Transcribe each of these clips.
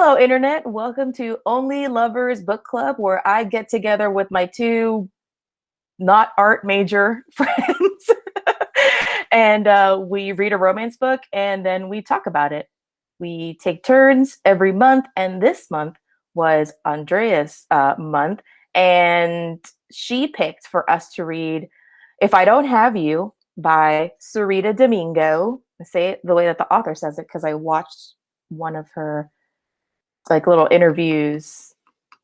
Hello, Internet. Welcome to Only Lovers Book Club, where I get together with my two not art major friends and we read a romance book and then we talk about it. We take turns every month, and this month was Andrea's month, and she picked for us to read If I Don't Have You by Sareeta Domingo. I say it the way that the author says it because I watched one of her like little interviews.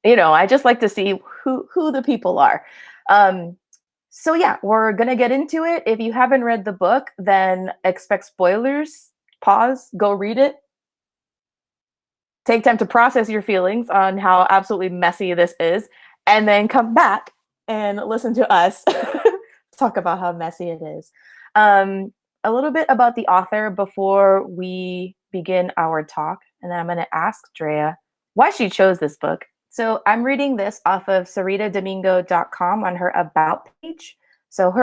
I just like to see who the people are. Um, so yeah, we're gonna get into it. If you haven't read the book, then expect spoilers. Pause, go read it. Take time to process your feelings on how absolutely messy this is, and then come back and listen to us talk about how messy it is. A little bit about the author before we begin our talk, and then I'm going to ask Drea why she chose this book. So I'm reading this off of SareetaDomingo.com on her About page. So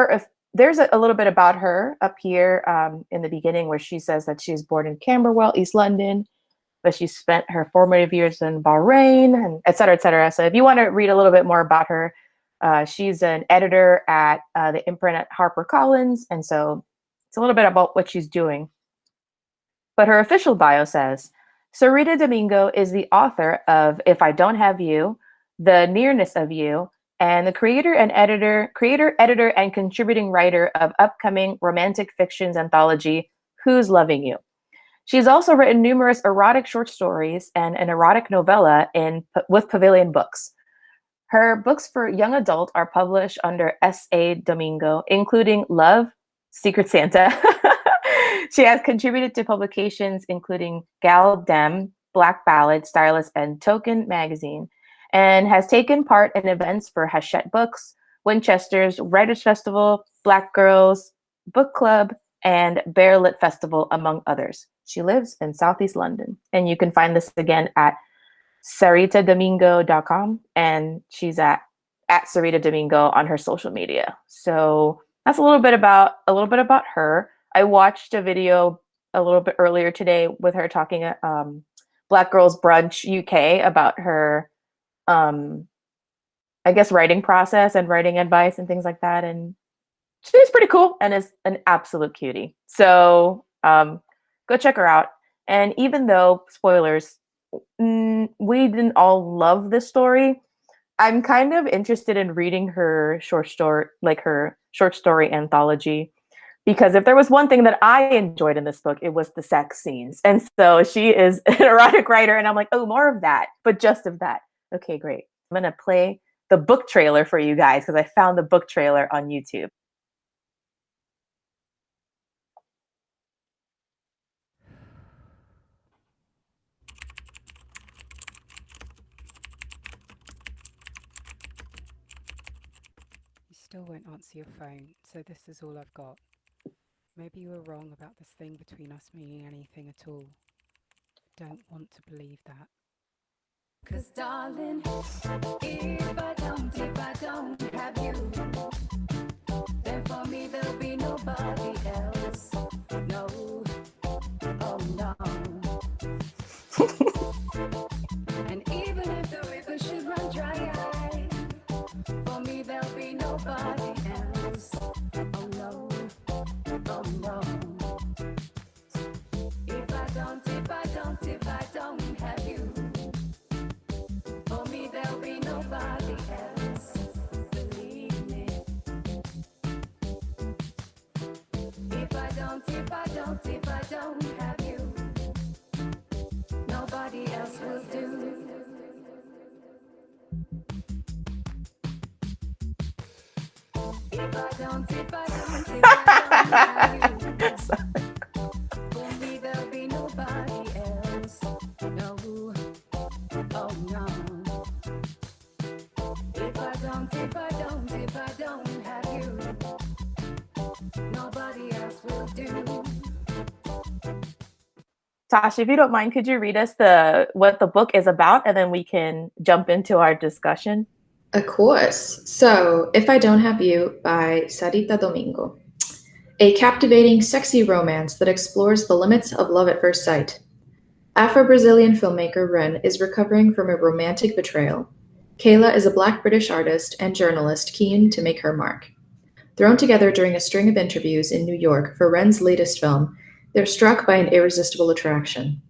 there's a little bit about her up here in the beginning, where she says that she was born in Camberwell, East London, but she spent her formative years in Bahrain, and et cetera, et cetera. So if you want to read a little bit more about her, she's an editor at the imprint at HarperCollins, and so it's a little bit about what she's doing. But her official bio says, Sareeta Domingo is the author of If I Don't Have You, The Nearness of You, and the creator, editor, and contributing writer of upcoming romantic fictions anthology, Who's Loving You? She's also written numerous erotic short stories and an erotic novella with Pavilion Books. Her books for young adult are published under S.A. Domingo, including Love, Secret Santa. She has contributed to publications including Gal Dem, Black Ballad, Stylist, and Token magazine, and has taken part in events for Hachette Books, Winchester's Writers Festival, Black Girls Book Club, and Bear Lit Festival, among others. She lives in Southeast London, and you can find this again at SareetaDomingo.com, and she's at Sareeta Domingo on her social media. So that's a little bit about her. I watched a video a little bit earlier today with her talking at Black Girls Brunch UK about her, I guess, writing process and writing advice and things like that. And she's pretty cool and is an absolute cutie. So go check her out. And even though, spoilers, we didn't all love this story, I'm kind of interested in reading her short story anthology, because if there was one thing that I enjoyed in this book, it was the sex scenes. And so she is an erotic writer, and I'm like, oh, more of that, but just of that. Okay, great. I'm going to play the book trailer for you guys because I found the book trailer on YouTube. You still won't answer your phone, so this is all I've got. Maybe you were wrong about this thing between us meaning anything at all. Don't want to believe that. 'Cause darling, if I don't have you, then for me there'll be nobody else. No, oh no. And even if the river should run dry, for me there'll be nobody else. Oh no, oh no. If I don't have you, for me there'll be nobody else. Believe me. If I don't have you, nobody else will do. If I don't have you, for me there'll be nobody else. No, oh no. If I don't have you, nobody else will do. Tasha, if you don't mind, could you read us what the book is about, and then we can jump into our discussion? Of course. So, If I Don't Have You by Sareeta Domingo. A captivating, sexy romance that explores the limits of love at first sight. Afro-Brazilian filmmaker Ren is recovering from a romantic betrayal. Kayla is a Black British artist and journalist keen to make her mark. Thrown together during a string of interviews in New York for Ren's latest film, they're struck by an irresistible attraction.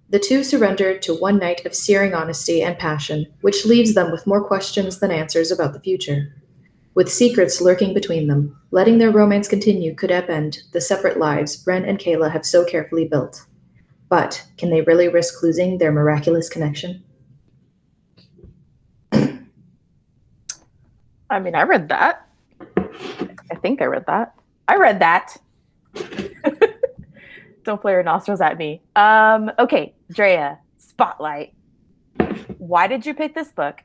The two surrender to one night of searing honesty and passion, which leaves them with more questions than answers about the future. With secrets lurking between them, letting their romance continue could upend the separate lives Ren and Kayla have so carefully built. But can they really risk losing their miraculous connection? I mean, I read that. I think I read that. I read that. Don't flare your nostrils at me. Okay, Drea, spotlight. Why did you pick this book?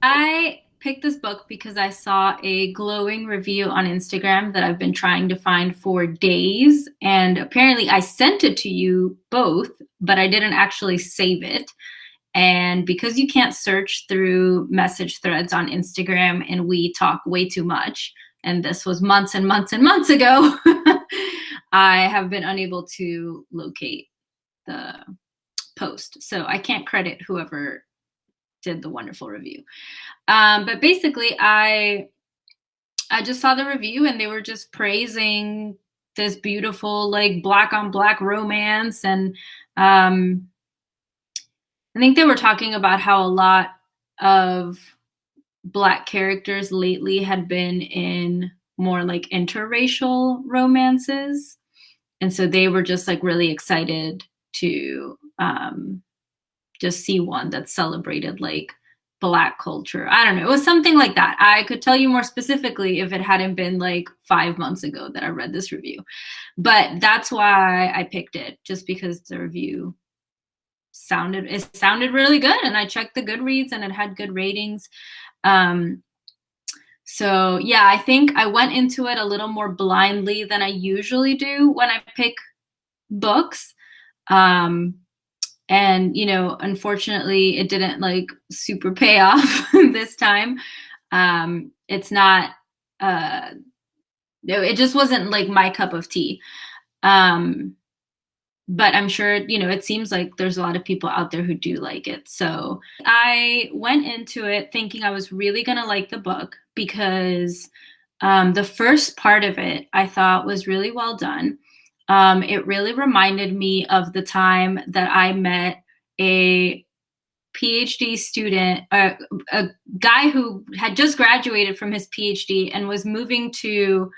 I picked this book because I saw a glowing review on Instagram that I've been trying to find for days. And apparently I sent it to you both, but I didn't actually save it. And because you can't search through message threads on Instagram and we talk way too much, and this was months and months and months ago, I have been unable to locate the post. So I can't credit whoever did the wonderful review. But basically, I just saw the review and they were just praising this beautiful, like, Black on Black romance. And I think they were talking about how a lot of Black characters lately had been in more like interracial romances. And so they were just like really excited to just see one that celebrated like Black culture. I don't know. It was something like that. I could tell you more specifically if it hadn't been like 5 months ago that I read this review. But that's why I picked it, just because the review sounded really good. And I checked the Goodreads and it had good ratings. So yeah, I think I went into it a little more blindly than I usually do when I pick books. And, you know, unfortunately, it didn't like super pay off this time. It's not, it just wasn't like my cup of tea. But I'm sure, you know, it seems like there's a lot of people out there who do like it. So I went into it thinking I was really going to like the book because the first part of it I thought was really well done. It really reminded me of the time that I met a PhD student, a guy who had just graduated from his PhD and was moving to,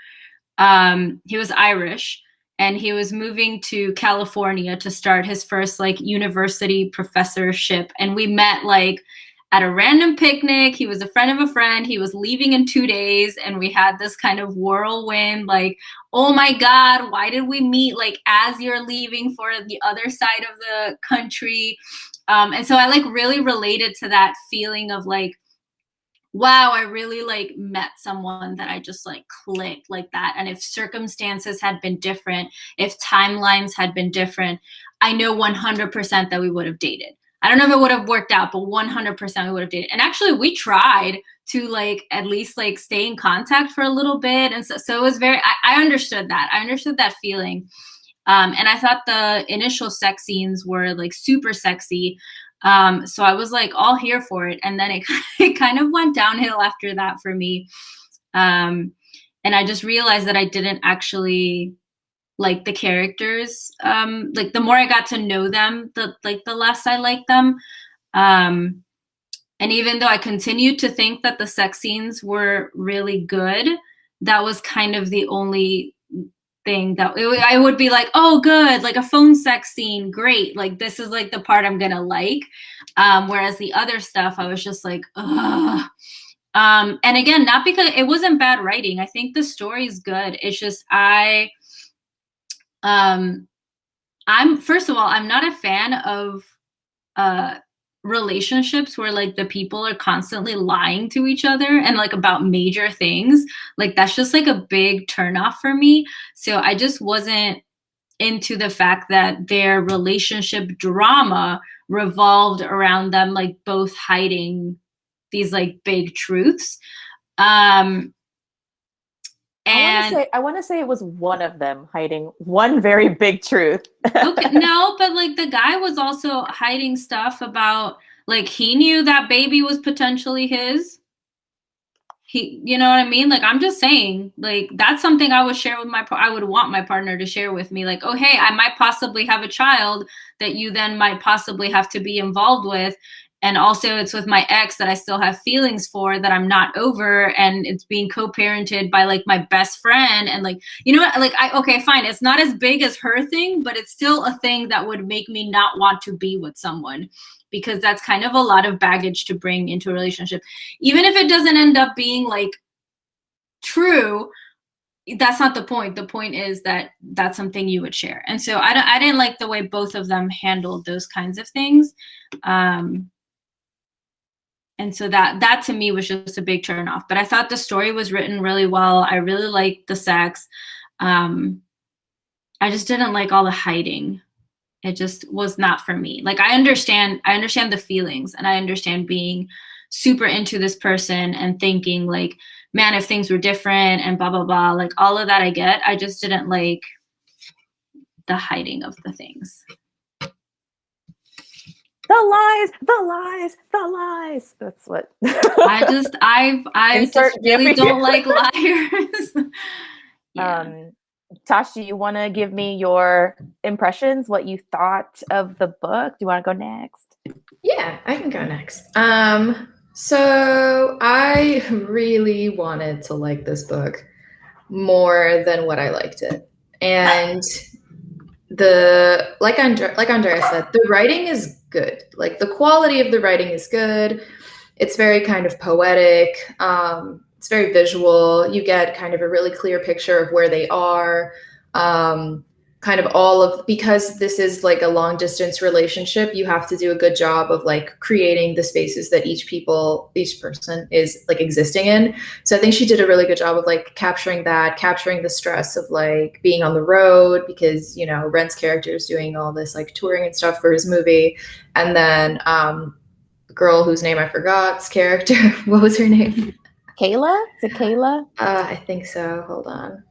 he was Irish, and he was moving to California to start his first like university professorship. And we met like at a random picnic. He was a friend of a friend. He was leaving in 2 days. And we had this kind of whirlwind, like, oh my God, why did we meet like as you're leaving for the other side of the country? And so I like really related to that feeling of like, wow, I really like met someone that I just like clicked like that. And if circumstances had been different, if timelines had been different, I know 100% that we would have dated. I don't know if it would have worked out, but 100% we would have dated. And actually we tried to like at least like stay in contact for a little bit. And so it was very, I understood that. I understood that feeling. And I thought the initial sex scenes were like super sexy. So I was like all here for it. And then it kind of went downhill after that for me. And I just realized that I didn't actually like the characters. Like the more I got to know them, the less I liked them. And even though I continued to think that the sex scenes were really good, that was kind of the only thing that I would be like, oh, good, like a phone sex scene, great, like this is like the part I'm gonna like. Whereas the other stuff, I was just like, ugh. And again, not because it wasn't bad writing. I think the story is good. It's just I'm first of all, I'm not a fan of relationships where like the people are constantly lying to each other and like about major things. Like that's just like a big turnoff for me. So I just wasn't into the fact that their relationship drama revolved around them like both hiding these like big truths. And And I want to say it was one of them hiding one very big truth. okay, no, but like the guy was also hiding stuff about, like, he knew that baby was potentially his. You know what I mean? Like, I'm just saying, like, that's something I would share with I would want my partner to share with me. Like, oh, hey, I might possibly have a child that you then might possibly have to be involved with. And also it's with my ex that I still have feelings for, that I'm not over, and it's being co-parented by like my best friend. And like, you know what, like, okay, fine. It's not as big as her thing, but it's still a thing that would make me not want to be with someone, because that's kind of a lot of baggage to bring into a relationship. Even if it doesn't end up being like true, that's not the point. The point is that that's something you would share. And so I didn't like the way both of them handled those kinds of things. And so that to me was just a big turn off. But I thought the story was written really well. I really liked the sex. I just didn't like all the hiding. It just was not for me. Like, I understand the feelings, and I understand being super into this person and thinking like, man, if things were different and blah, blah, blah, like all of that I get. I just didn't like the hiding of the things. The lies. That's what I just really don't like liars. Yeah. Tosh, do you want to give me your impressions, what you thought of the book? Do you want to go next? Yeah, I can go next. So I really wanted to like this book more than what I liked it. And like Andrea said, the writing is good. Like, the quality of the writing is good. It's very kind of poetic. It's very visual. You get kind of a really clear picture of where they are. Kind of because this is like a long distance relationship, you have to do a good job of like creating the spaces that each person is like existing in. So I think she did a really good job of like capturing the stress of like being on the road, because, you know, Ren's character is doing all this like touring and stuff for his movie. And then the girl whose name I forgot's character, what was her name? Kayla? Is it Kayla? I think so. Hold on.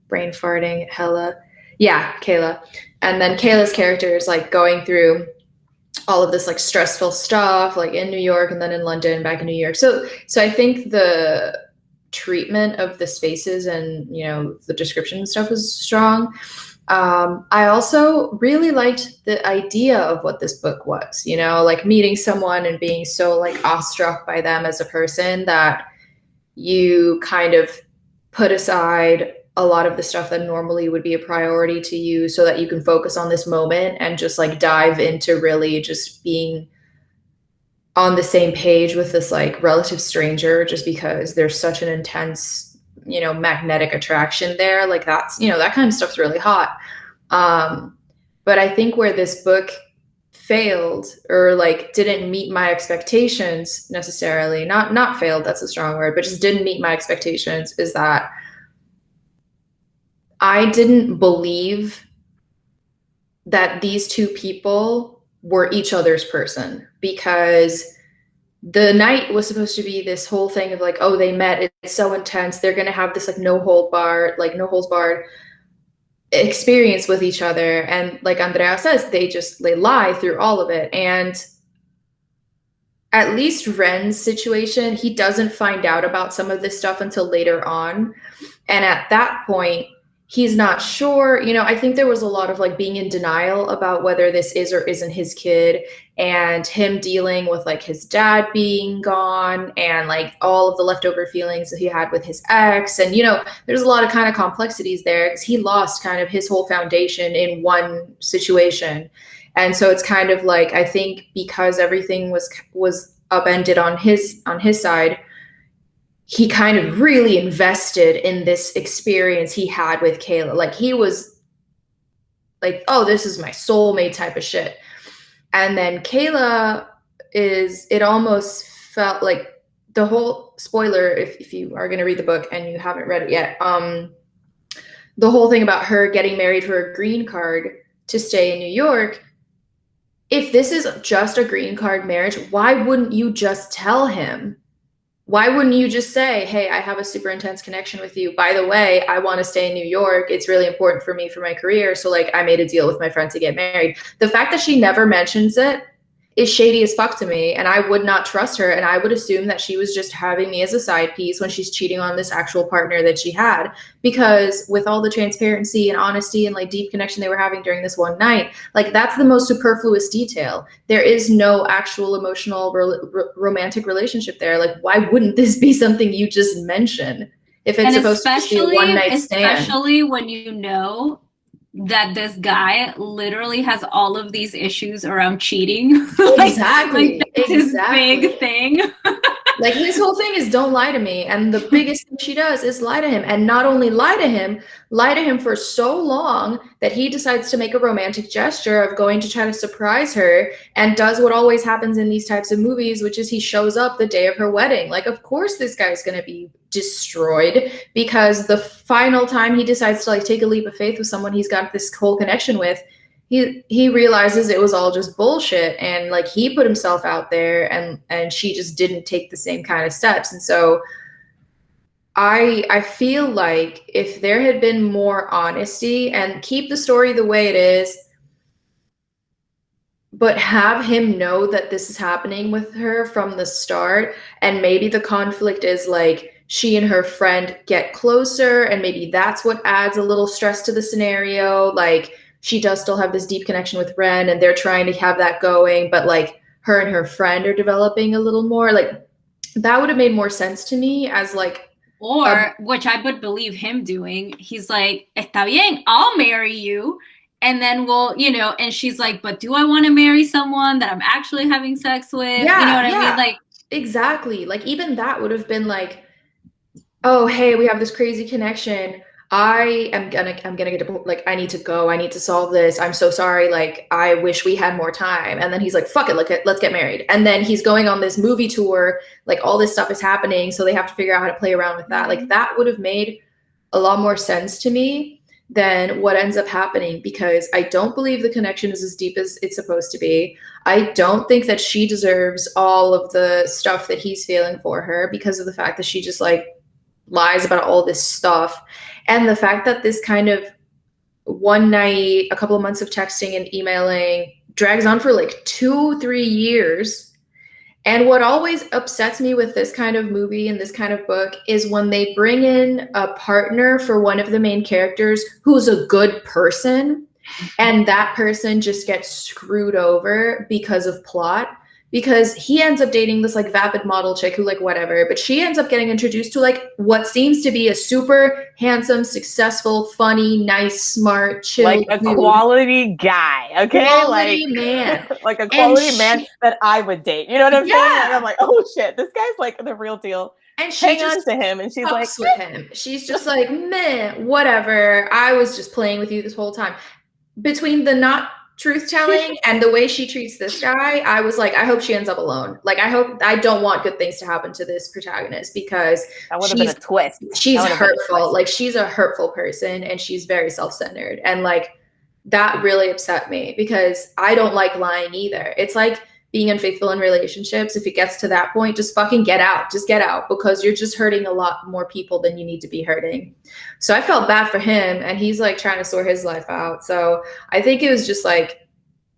Brain farting, Hella. Yeah, Kayla. And then Kayla's character is like going through all of this like stressful stuff, like in New York and then in London, back in New York. So I think the treatment of the spaces and, you know, the description and stuff was strong. I also really liked the idea of what this book was, you know, like meeting someone and being so like awestruck by them as a person that you kind of put aside a lot of the stuff that normally would be a priority to you, so that you can focus on this moment and just like dive into really just being on the same page with this like relative stranger, just because there's such an intense, you know, magnetic attraction there. Like, that's, you know, that kind of stuff's really hot. But I think where this book failed, or like didn't meet my expectations necessarily, not failed, that's a strong word, but just didn't meet my expectations, is that I didn't believe that these two people were each other's person, because the night was supposed to be this whole thing of like, oh, they met, it's so intense, they're going to have this like no holds barred experience with each other. And like Andrea says, they lie through all of it. And at least Ren's situation, he doesn't find out about some of this stuff until later on. And at that point, he's not sure. You know, I think there was a lot of like being in denial about whether this is or isn't his kid, and him dealing with like his dad being gone and like all of the leftover feelings that he had with his ex. And, you know, there's a lot of kind of complexities there, because he lost kind of his whole foundation in one situation. And so it's kind of like, I think because everything was upended on his side, he kind of really invested in this experience he had with Kayla. Like, he was like, oh, this is my soulmate type of shit. And then Kayla it almost felt like the whole, spoiler, if you are going to read the book and you haven't read it yet, the whole thing about her getting married for a green card to stay in New York. If this is just a green card marriage, why wouldn't you just tell him? why wouldn't you just say, hey, I have a super intense connection with you. By the way, I want to stay in New York. It's really important for me for my career. So like I made a deal with my friend to get married. The fact that she never mentions it is shady as fuck to me. And I would not trust her. And I would assume that she was just having me as a side piece when she's cheating on this actual partner that she had. Because with all the transparency and honesty and like deep connection they were having during this one night, like that's the most superfluous detail. There is no actual emotional romantic relationship there. Like why wouldn't this be something you just mention if it's supposed to just be a one night stand? Especially when you know that this guy literally has all of these issues around cheating. Exactly. Like that's his big thing. Like his whole thing is don't lie to me. And the biggest thing she does is lie to him. And not only lie to him for so long that he decides to make a romantic gesture of going to try to surprise her and does what always happens in these types of movies, which is he shows up the day of her wedding. Like, of course this guy's going to be destroyed because the final time he decides to like take a leap of faith with someone he's got this whole connection with, he realizes it was all just bullshit and like he put himself out there and she just didn't take the same kind of steps. And so I feel like if there had been more honesty and keep the story the way it is, but have him know that this is happening with her from the start, and maybe the conflict is like she and her friend get closer and maybe that's what adds a little stress to the scenario. Like she does still have this deep connection with Ren and they're trying to have that going, but like her and her friend are developing a little more. Like that would have made more sense to me as like, or which I would believe him doing. He's like, está bien, I'll marry you. And then we'll, you know, and she's like, but do I want to marry someone that I'm actually having sex with? Yeah, you know what yeah. I mean? Like, exactly. Like even that would have been like, oh, hey, we have this crazy connection. I'm gonna get like, I need to go. I need to solve this. I'm so sorry. Like, I wish we had more time. And then he's like, fuck it. Let's get married. And then he's going on this movie tour. Like all this stuff is happening. So they have to figure out how to play around with that. Like that would have made a lot more sense to me than what ends up happening, because I don't believe the connection is as deep as it's supposed to be. I don't think that she deserves all of the stuff that he's feeling for her because of the fact that she just like lies about all this stuff. And the fact that this kind of one night, a couple of months of texting and emailing drags on for like 2-3 years. And what always upsets me with this kind of movie and this kind of book is when they bring in a partner for one of the main characters who's a good person, and that person just gets screwed over because of plot. Because he ends up dating this like vapid model chick who like whatever, but she ends up getting introduced to like what seems to be a super handsome, successful, funny, nice, smart, chill, like a dude. quality guy, okay? Quality man. Like a quality man that I would date. You know what I'm saying? Like, I'm like, oh shit, this guy's like the real deal. And she hang just on to him, and she's like, with him. She's just like, meh, whatever. I was just playing with you this whole time. Between the not truth telling and the way she treats this guy, I was like, I hope she ends up alone. Like, I don't want good things to happen to this protagonist because that would have been a twist. She's hurtful. Like, she's a hurtful person and she's very self-centered. And like, that really upset me because I don't like lying either. It's like being unfaithful in relationships. If it gets to that point, just fucking get out. Just get out, because you're just hurting a lot more people than you need to be hurting. So I felt bad for him, and he's like trying to sort his life out. So I think it was just like,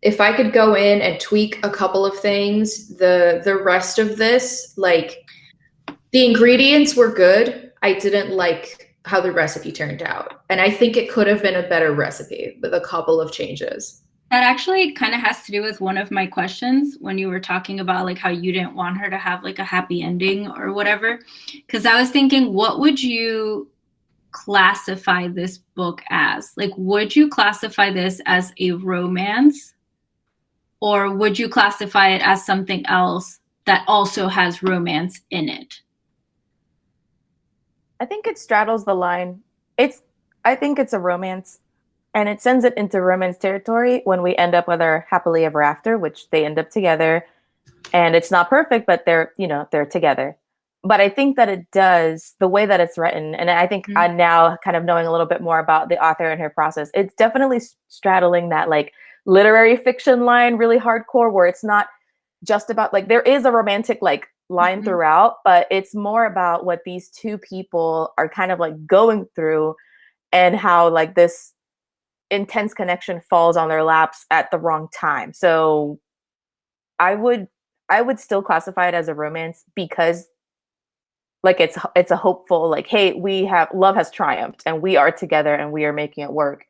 if I could go in and tweak a couple of things, the rest of this, like the ingredients were good. I didn't like how the recipe turned out. And I think it could have been a better recipe with a couple of changes. That actually kind of has to do with one of my questions when you were talking about like how you didn't want her to have like a happy ending or whatever. Because I was thinking, what would you classify this book as? Like, would you classify this as a romance? Or would you classify it as something else that also has romance in it? I think it straddles the line. I think it's a romance. And it sends it into romance territory when we end up with our happily ever after, which they end up together. And it's not perfect, but they're together. But I think that it does, the way that it's written, and I think I'm now kind of knowing a little bit more about the author and her process, it's definitely straddling that like literary fiction line really hardcore, where it's not just about like, there is a romantic like line throughout, but it's more about what these two people are kind of like going through and how like this intense connection falls on their laps at the wrong time. So I would still classify it as a romance because like it's a hopeful like, hey, we have love has triumphed and we are together and we are making it work.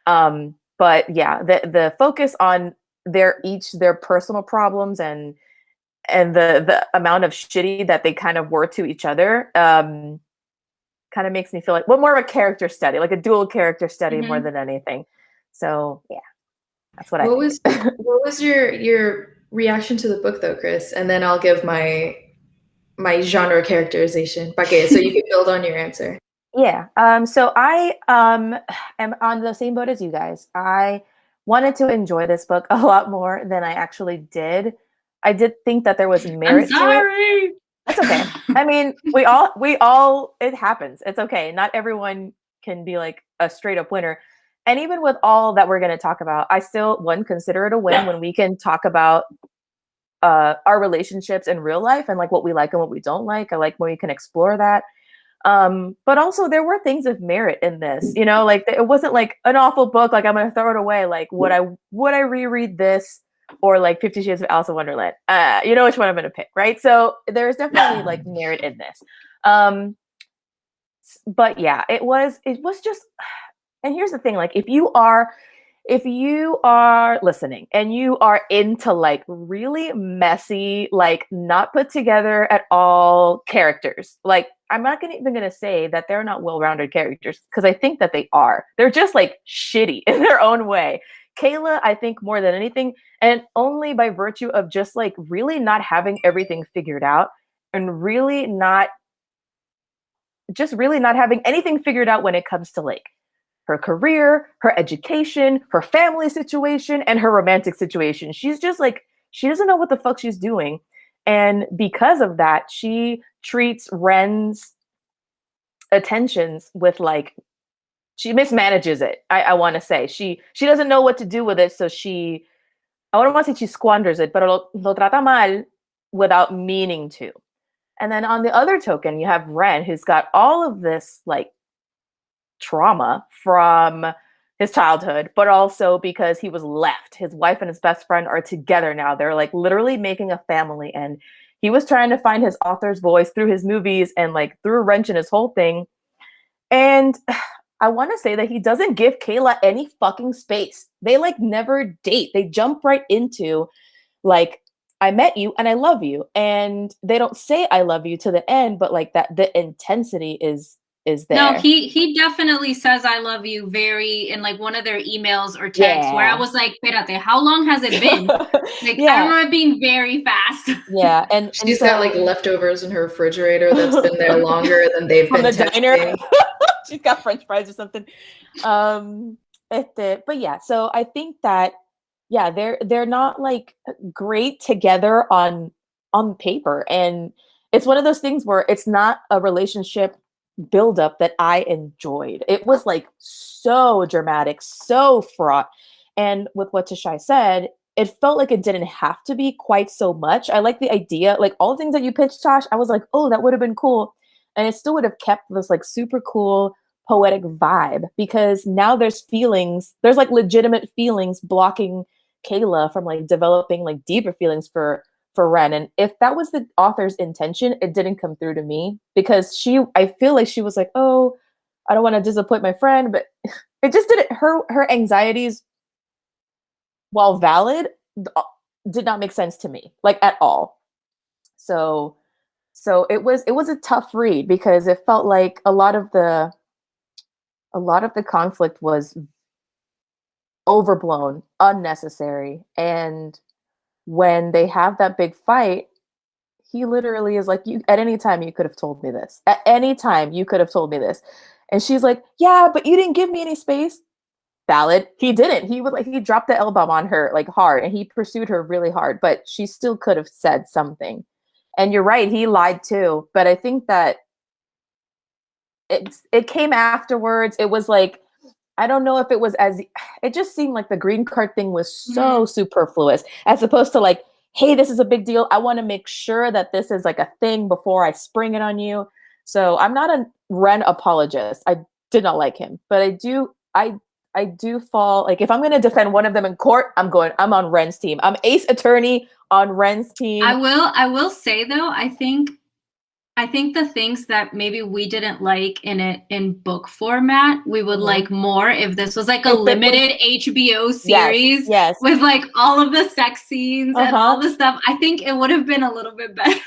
But yeah, the focus on their personal problems and the amount of shitty that they kind of were to each other kind of makes me feel like more of a character study, like a dual character study more than anything. So yeah, that's what I think. What was your reaction to the book though, Chris? And then I'll give my genre characterization. Okay, so you can build on your answer. Yeah. So I am on the same boat as you guys. I wanted to enjoy this book a lot more than I actually did. I did think that there was merit to it. That's okay. I mean, we all, it happens. It's okay. Not everyone can be like a straight up winner. And even with all that we're going to talk about, I still, consider it a win when we can talk about our relationships in real life and like what we like and what we don't like. I like when we can explore that. But also there were things of merit in this, you know, like it wasn't like an awful book. Like I'm going to throw it away. Like would I reread this or like 50 Shades of Alice in Wonderland? You know which one I'm going to pick. Right. So there's definitely like merit in this. But yeah, it was just, and here's the thing, like if you are listening and you are into like really messy, like not put together at all characters, like I'm not even going to say that they're not well-rounded characters because I think that they are. They're just like shitty in their own way. Kayla, I think more than anything, and only by virtue of just like really not having everything figured out and really not having anything figured out when it comes to like her career, her education, her family situation, and her romantic situation. She's just like, she doesn't know what the fuck she's doing. And because of that, she treats Ren's attentions with like, she mismanages it. I want to say she doesn't know what to do with it. So I don't want to say she squanders it, but lo trata mal without meaning to. And then on the other token, you have Ren, who's got all of this like trauma from his childhood, but also because he was left. His wife and his best friend are together now. They're like literally making a family. And he was trying to find his author's voice through his movies and like threw a wrench in his whole thing. And I want to say that he doesn't give Kayla any fucking space. They like never date. They jump right into like, I met you and I love you. And they don't say I love you to the end, but like that the intensity is there. No, he definitely says I love you very in like one of their emails or texts where I was like, espérate, how long has it been? Like I remember it being very fast. Yeah. And she's got like leftovers in her refrigerator that's been there longer than they've been the diner. She's got French fries or something. But yeah, so I think that they're not like great together on paper. And it's one of those things where it's not a relationship buildup that I enjoyed. It was like so dramatic, so fraught. And with what Tashai said, it felt like it didn't have to be quite so much. I like the idea, like all the things that you pitched, Tosh, I was like, oh, that would have been cool. And it still would have kept this like super cool poetic vibe because now there's like legitimate feelings blocking Kayla from like developing like deeper feelings for Ren. And if that was the author's intention, it didn't come through to me because I feel like she was like, oh, I don't want to disappoint my friend, but it just didn't, her anxieties, while valid, did not make sense to me, like at all. So it was a tough read because it felt like a lot of the conflict was overblown, unnecessary. And when they have that big fight, he literally is like, at any time you could have told me this. At any time you could have told me this. And she's like, yeah, but you didn't give me any space. Valid. He didn't. He dropped the L-bomb on her like hard and he pursued her really hard, but she still could have said something. And you're right, he lied too. But I think that it came afterwards. It was like, I don't know if it was it just seemed like the green card thing was so superfluous as opposed to like, hey, this is a big deal. I want to make sure that this is like a thing before I spring it on you. So I'm not a Ren apologist. I did not like him, but I do fall, like if I'm going to defend one of them in court, I'm on Ren's team. I'm ace attorney on Ren's team. I will say though, I think the things that maybe we didn't like in book format, we would like more if this was like a limited HBO series with like all of the sex scenes and all the stuff. I think it would have been a little bit better.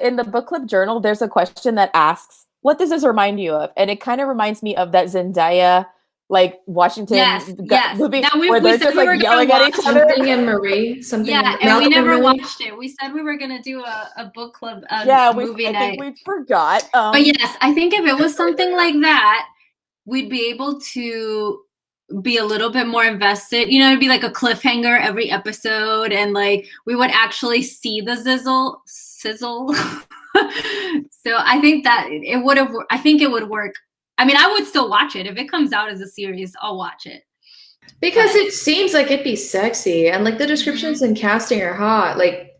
In the book club journal, there's a question that asks, what does this remind you of? And it kind of reminds me of that Zendaya, like Washington movie where they're just like yelling at each other. Something in Marie. And we never watched it. We said we were gonna do a book club movie night. I think we forgot. But yes, I think if it was something like that, we'd be able to be a little bit more invested. You know, it'd be like a cliffhanger every episode, and like we would actually see the sizzle. So I think that it would have. I think it would work. I mean, I would still watch it. If it comes out as a series, I'll watch it. Because it seems like it'd be sexy, and like the descriptions and casting are hot. Like,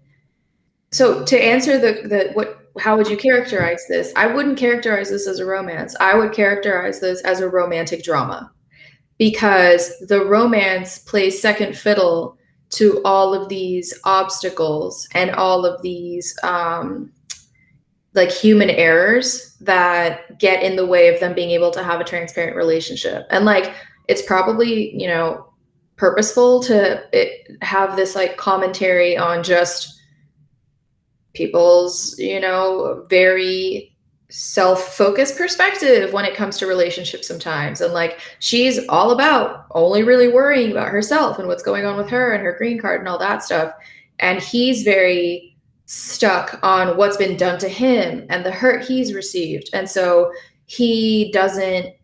so to answer how would you characterize this? I wouldn't characterize this as a romance. I would characterize this as a romantic drama, because the romance plays second fiddle to all of these obstacles and all of these like human errors that get in the way of them being able to have a transparent relationship. And like, it's probably, you know, purposeful to have this like commentary on just people's, you know, very self-focused perspective when it comes to relationships sometimes. And like, she's all about only really worrying about herself and what's going on with her and her green card and all that stuff. And he's very stuck on what's been done to him and the hurt he's received. And so he doesn't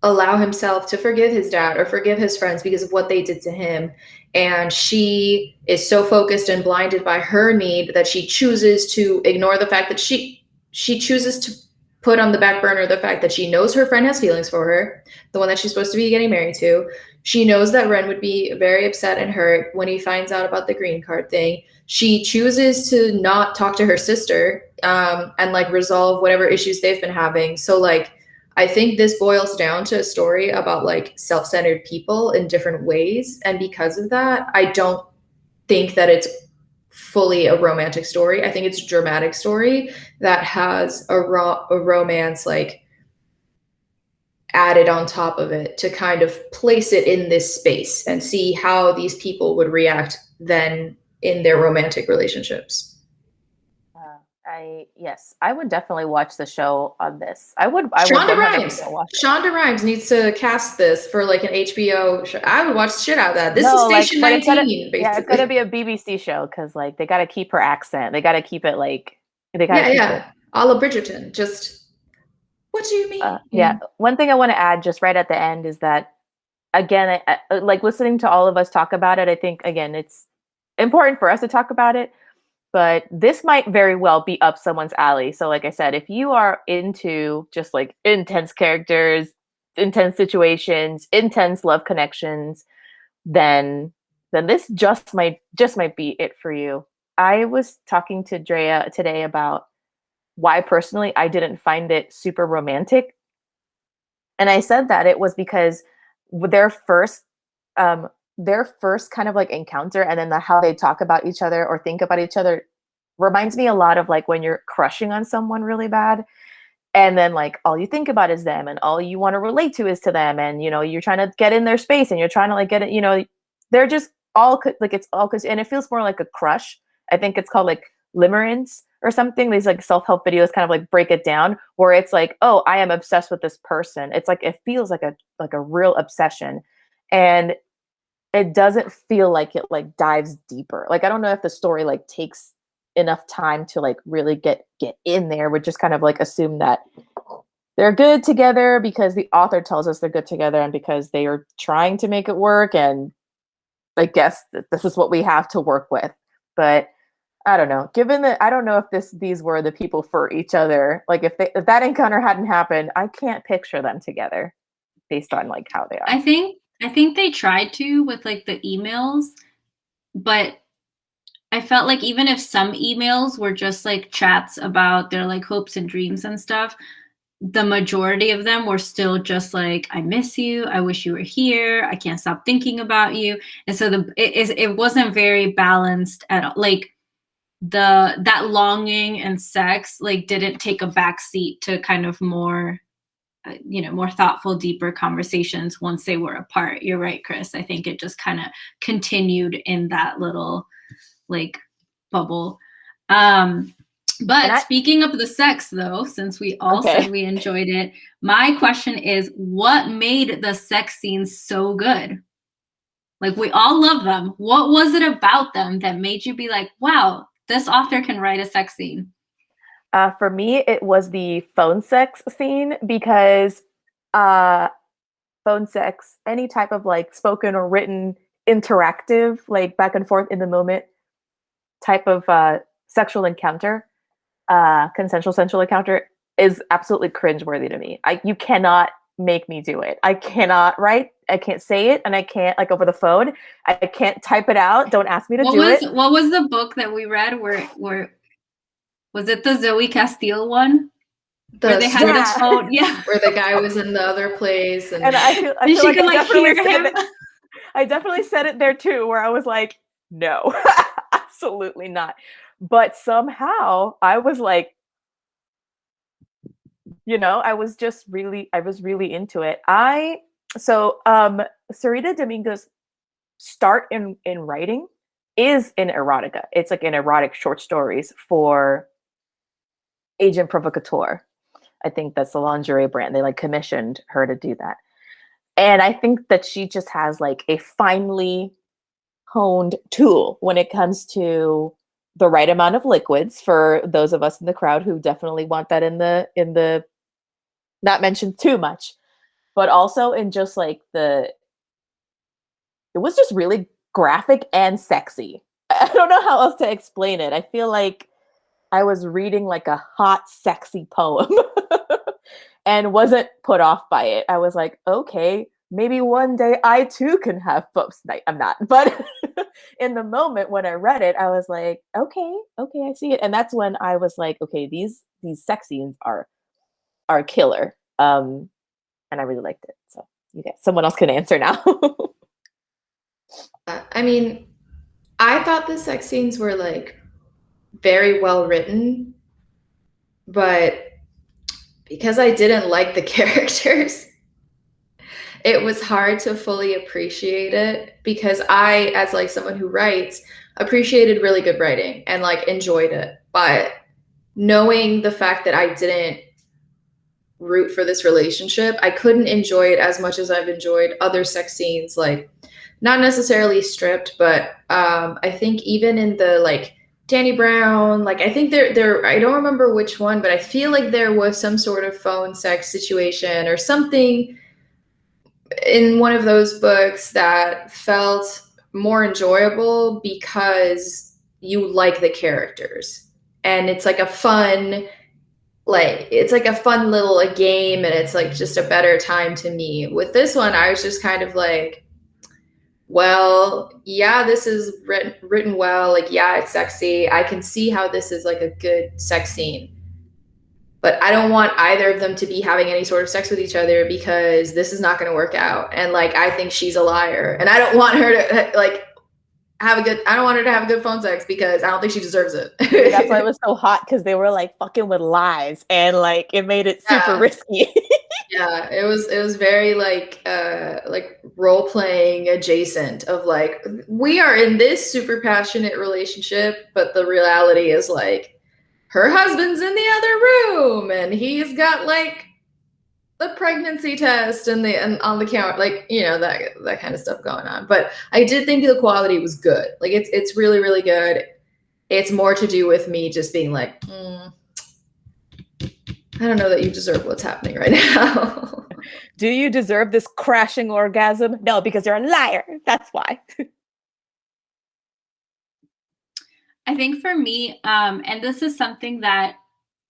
allow himself to forgive his dad or forgive his friends because of what they did to him. And she is so focused and blinded by her need that she chooses to ignore the fact that she chooses to put on the back burner the fact that she knows her friend has feelings for her, the one that she's supposed to be getting married to. She knows that Ren would be very upset and hurt when he finds out about the green card thing. She chooses to not talk to her sister and like resolve whatever issues they've been having. So like, I think this boils down to a story about like self-centered people in different ways. And because of that, I don't think that it's fully a romantic story. I think it's a dramatic story that has a romance like added on top of it to kind of place it in this space and see how these people would react then in their romantic relationships. I would definitely watch the show on this. Shonda Rhimes needs to cast this for like an HBO show. I would watch the shit out of that. This is Station 19, basically. Yeah, it's gonna be a BBC show because like they gotta keep her accent. They gotta keep it like they gotta keep it. A la Bridgerton. Just what do you mean? One thing I want to add just right at the end is that again, like listening to all of us talk about it, I think again it's important for us to talk about it. But this might very well be up someone's alley. So like I said, if you are into just like intense characters, intense situations, intense love connections, then this just might be it for you. I was talking to Drea today about why personally I didn't find it super romantic. And I said that it was because their first kind of like encounter and then how they talk about each other or think about each other reminds me a lot of like when you're crushing on someone really bad and then like all you think about is them and all you want to relate to is to them. And, you know, you're trying to get in their space and you're trying to like get it, you know, they're just all like, it's all because, and it feels more like a crush. I think it's called like limerence or something. These like self-help videos kind of like break it down where it's like, oh, I am obsessed with this person. It's like, it feels like a real obsession. And it doesn't feel like it like dives deeper. Like, I don't know if the story like takes enough time to like really get in there. We just kind of like assume that they're good together because the author tells us they're good together and because they are trying to make it work. And I guess that this is what we have to work with. But I don't know. Given that, I don't know if these were the people for each other. Like if that encounter hadn't happened, I can't picture them together based on like how they are. I think they tried to with like the emails, but I felt like even if some emails were just like chats about their like hopes and dreams and stuff, the majority of them were still just like, I miss you, I wish you were here, I can't stop thinking about you. And so it wasn't very balanced at all. Like that longing and sex like didn't take a backseat to kind of more more thoughtful, deeper conversations once they were apart. You're right, Chris. I think it just kind of continued in that little like bubble. But speaking of the sex, though, since we all said we enjoyed it, my question is, what made the sex scenes so good? Like, we all love them. What was it about them that made you be like, wow, this author can write a sex scene? For me, it was the phone sex scene, because phone sex, any type of like spoken or written interactive, like back and forth in the moment type of sexual encounter, consensual sensual encounter, is absolutely cringeworthy to me. You cannot make me do it. I cannot write. I can't say it, and I can't like over the phone. I can't type it out. Don't ask me to do it. What was the book that we read where was it the Zoe Castile one? Where they had the phone, where the guy was in the other place, and I feel like I definitely said it. I definitely said it there too, where I was like, no, absolutely not. But somehow I was like, I was really into it. Sareeta Domingo's start in writing is in erotica. It's like in erotic short stories for Agent Provocateur. I think that's the lingerie brand. They like commissioned her to do that. And I think that she just has like a finely honed tool when it comes to the right amount of liquids for those of us in the crowd who definitely want that in the not mentioned too much, but also in just like it was just really graphic and sexy. I don't know how else to explain it. I feel like I was reading like a hot, sexy poem and wasn't put off by it. I was like, okay, maybe one day I too can have both. I'm not, but in the moment when I read it, I was like, okay, I see it. And that's when I was like, okay, these sex scenes are killer. And I really liked it. So you guys, someone else can answer now. I mean, I thought the sex scenes were like very well written, but because I didn't like the characters, it was hard to fully appreciate it, because I, as like someone who writes, appreciated really good writing and like enjoyed it. But knowing the fact that I didn't root for this relationship, I couldn't enjoy it as much as I've enjoyed other sex scenes, like not necessarily stripped, but I think even in the like Danny Brown, like I think there I don't remember which one, but I feel like there was some sort of phone sex situation or something in one of those books that felt more enjoyable because you like the characters, and it's like a fun little game, and it's like just a better time to me. With this one, I was just kind of like, well, yeah, this is written well. Like, yeah, it's sexy. I can see how this is like a good sex scene. But I don't want either of them to be having any sort of sex with each other, because this is not going to work out. And like, I think she's a liar. And I don't want her to like I don't want her to have good phone sex, because I don't think she deserves it. That's why it was so hot, because they were like fucking with lies, and like it made it super risky. Yeah, it was very like role playing adjacent of like, we are in this super passionate relationship, but the reality is like her husband's in the other room and he's got like the pregnancy test and on the count, like, that kind of stuff going on. But I did think the quality was good. Like it's really, really good. It's more to do with me just being like, I don't know that you deserve what's happening right now. Do you deserve this crashing orgasm? No, because you're a liar. That's why. I think for me, and this is something that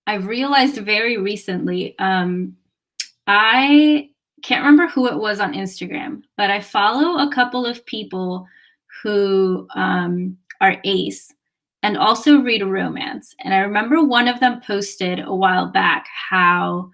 I've realized very recently, I can't remember who it was on Instagram, but I follow a couple of people who are ace, and also read a romance. And I remember one of them posted a while back how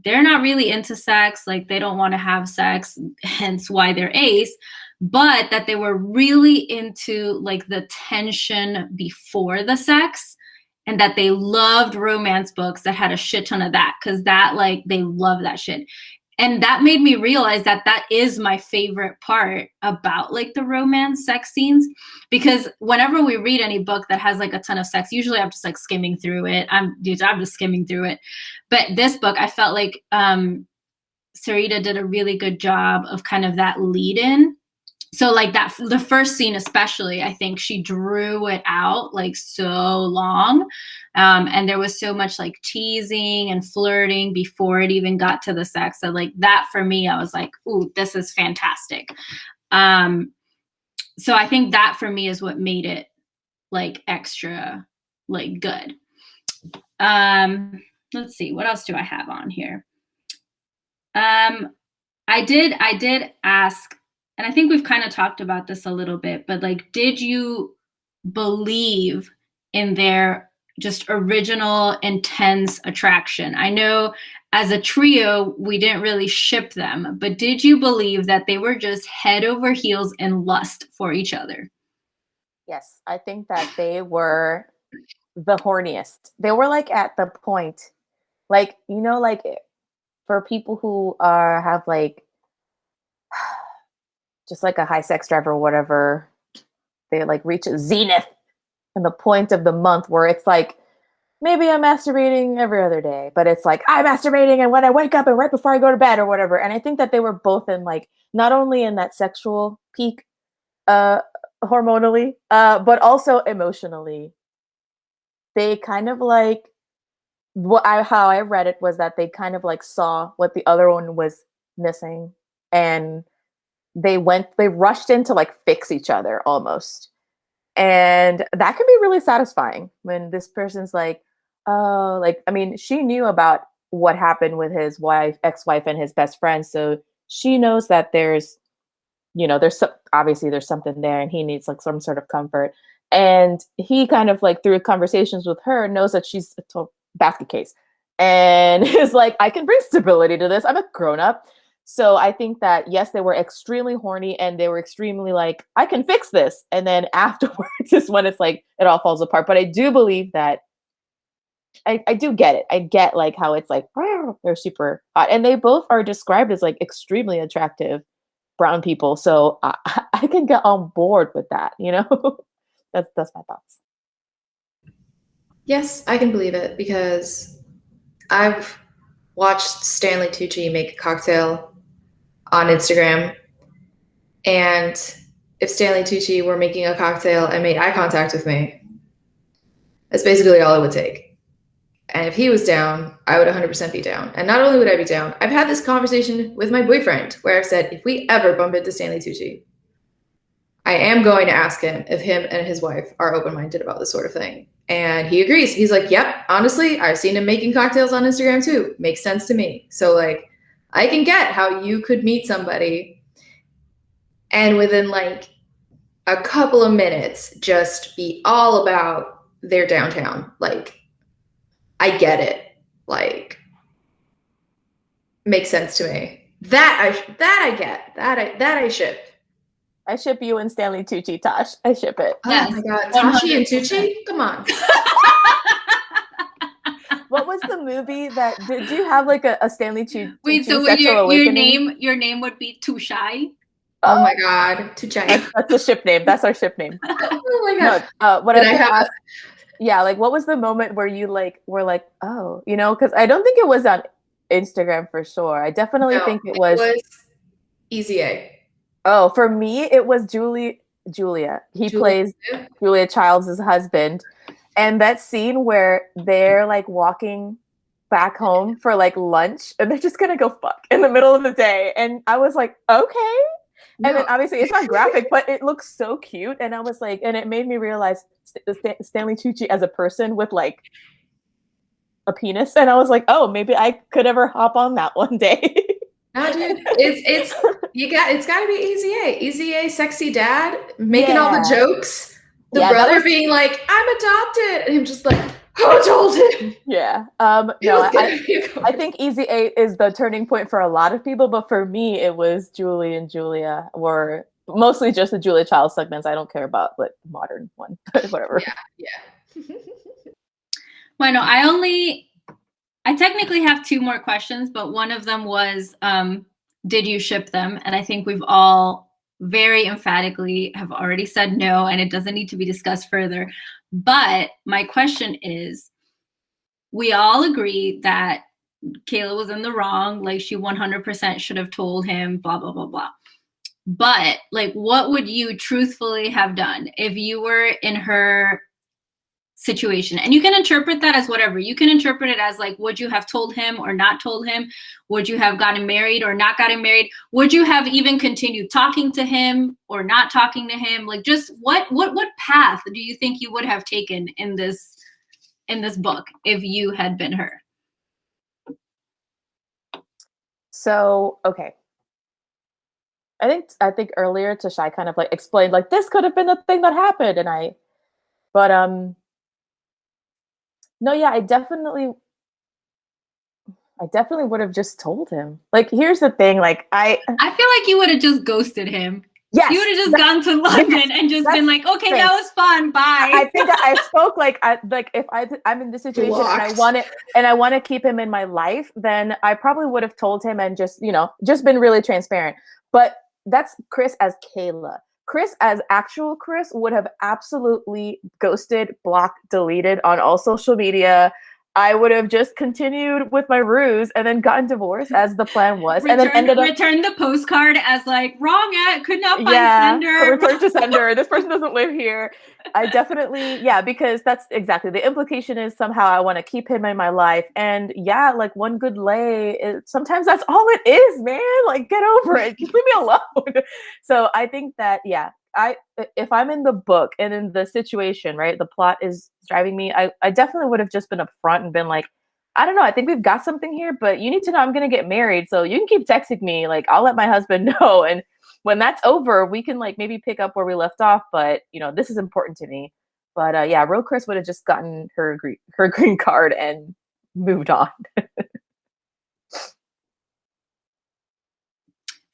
they're not really into sex, like they don't want to have sex, hence why they're ace, but that they were really into like the tension before the sex, and that they loved romance books that had a shit ton of that, because that, like, they love that shit. And that made me realize that that is my favorite part about like the romance sex scenes, because whenever we read any book that has like a ton of sex, usually I'm just like skimming through it. I'm just skimming through it. But this book, I felt like Sareeta did a really good job of kind of that lead in. So like that, the first scene especially, I think she drew it out like so long. And there was so much like teasing and flirting before it even got to the sex. So like that for me, I was like, ooh, this is fantastic. So I think that for me is what made it like extra like good. Let's see, what else do I have on here? I did ask, and I think we've kind of talked about this a little bit, but like, did you believe in their just original intense attraction? I know as a trio, we didn't really ship them, but did you believe that they were just head over heels in lust for each other? Yes, I think that they were the horniest. They were like at the point, like, you know, like for people who have like just like a high sex drive or whatever, they like reach a zenith in the point of the month where it's like, maybe I'm masturbating every other day, but it's like I'm masturbating and when I wake up and right before I go to bed or whatever. And I think that they were both in like, not only in that sexual peak hormonally, but also emotionally. They kind of like, how I read it was that they kind of like saw what the other one was missing, and they rushed in to like fix each other almost. And that can be really satisfying when this person's like, oh, like, I mean, she knew about what happened with his ex-wife and his best friend. So she knows that there's obviously there's something there and he needs like some sort of comfort. And he kind of like through conversations with her knows that she's a total basket case and is like, I can bring stability to this. I'm a grown up. So I think that, yes, they were extremely horny and they were extremely like, I can fix this. And then afterwards is when it's like, it all falls apart. But I do believe that I do get it. I get like how it's like, oh, they're super hot. And they both are described as like extremely attractive brown people. So I can get on board with that, you know? That's my thoughts. Yes, I can believe it because I've watched Stanley Tucci make a cocktail on Instagram, and if Stanley Tucci were making a cocktail and made eye contact with me, that's basically all it would take. And if he was down, I would 100% be down. And not only would I be down, I've had this conversation with my boyfriend where I've said, if we ever bump into Stanley Tucci, I am going to ask him if him and his wife are open-minded about this sort of thing. And he agrees. He's like, yep, honestly, I've seen him making cocktails on Instagram too. Makes sense to me. So like, I can get how you could meet somebody and within like a couple of minutes just be all about their downtown. Like, I get it. Like, makes sense to me. That I get. That I ship. I ship you and Stanley Tucci, Tosh. I ship it. Oh yes. My God, Tashi and Tucci? Come on. What was the movie that did you have like a Stanley Tucci? Wait, so your name would be Tushai? Oh my God, Tushai. That's a ship name. That's our ship name. Oh my God. No, what I ask, yeah, like what was the moment where you like were like, oh, you know, because I don't think it was on Instagram for sure. I definitely think it was Easy A. Oh, for me, it was Julia. He plays Julia Childs' husband. And that scene where they're like walking back home for like lunch and they're just going to go fuck in the middle of the day. And I was like, okay. And then obviously it's not graphic, but it looks so cute. And I was like, and it made me realize Stanley Tucci as a person with like a penis. And I was like, oh, maybe I could ever hop on that one day. No, dude, it's got to be Easy A, sexy dad, making all the jokes. The brother being like, I'm adopted, and him just like, who told him? Yeah. No, I think Easy 8 is the turning point for a lot of people, but for me, it was Julie and Julia, or mostly just the Julia Child segments. I don't care about like the modern one, but whatever. Yeah. Bueno, I technically have 2 more questions, but one of them was, did you ship them? And I think we've all very emphatically have already said no, and it doesn't need to be discussed further. But my question is, we all agree that Kayla was in the wrong, like she 100% should have told him, blah, blah, blah, blah. But like, what would you truthfully have done if you were in her situation? And you can interpret that as whatever. You can interpret it as like, would you have told him or not told him? Would you have gotten married or not gotten married? Would you have even continued talking to him or not talking to him? Like, just what path do you think you would have taken in this book if you had been her? So, okay. I think earlier Tashai kind of like explained like this could have been the thing that happened, but no, yeah, I definitely would have just told him. Like, here's the thing, like I feel like you would have just ghosted him. Yes, you would have just gone to London and just been like, okay, that was fun, bye. I think I spoke like if I'm in this situation and I want to keep him in my life, then I probably would have told him and just been really transparent. But that's Chris as Kayla. Chris as actual Chris would have absolutely ghosted, blocked, deleted on all social media. I would have just continued with my ruse and then gotten divorced as the plan was, and then returned the postcard as like wrong could not find sender. Return to sender. This person doesn't live here. I definitely because that's exactly the implication is somehow I want to keep him in my life, and like one good lay. Sometimes that's all it is, man. Like get over it. Just leave me alone. So I think that if I'm in the book and in the situation, right, the plot is driving me, I definitely would have just been upfront and been like, I don't know, I think we've got something here, but you need to know I'm going to get married. So you can keep texting me. Like, I'll let my husband know. And when that's over, we can like maybe pick up where we left off. But, this is important to me. But real Chris would have just gotten her green card and moved on.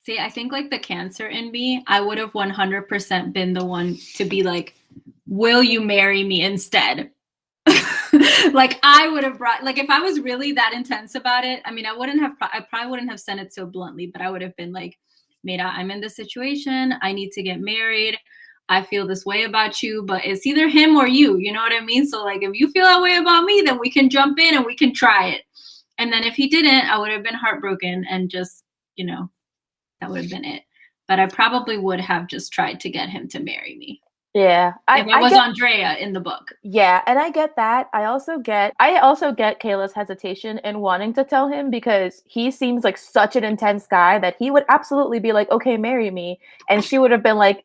See, I think like the Cancer in me, I would have 100% been the one to be like, will you marry me instead? Like I would have brought, like if I was really that intense about it, I mean, I probably wouldn't have said it so bluntly, but I would have been like, Maida, I'm in this situation. I need to get married. I feel this way about you, but it's either him or you. You know what I mean? So like, if you feel that way about me, then we can jump in and we can try it. And then if he didn't, I would have been heartbroken and just, that would have been it. But I probably would have just tried to get him to marry me. Yeah. If I was Andrea in the book. Yeah, and I get that. I also get Kayla's hesitation in wanting to tell him, because he seems like such an intense guy that he would absolutely be like, okay, marry me. And she would have been like,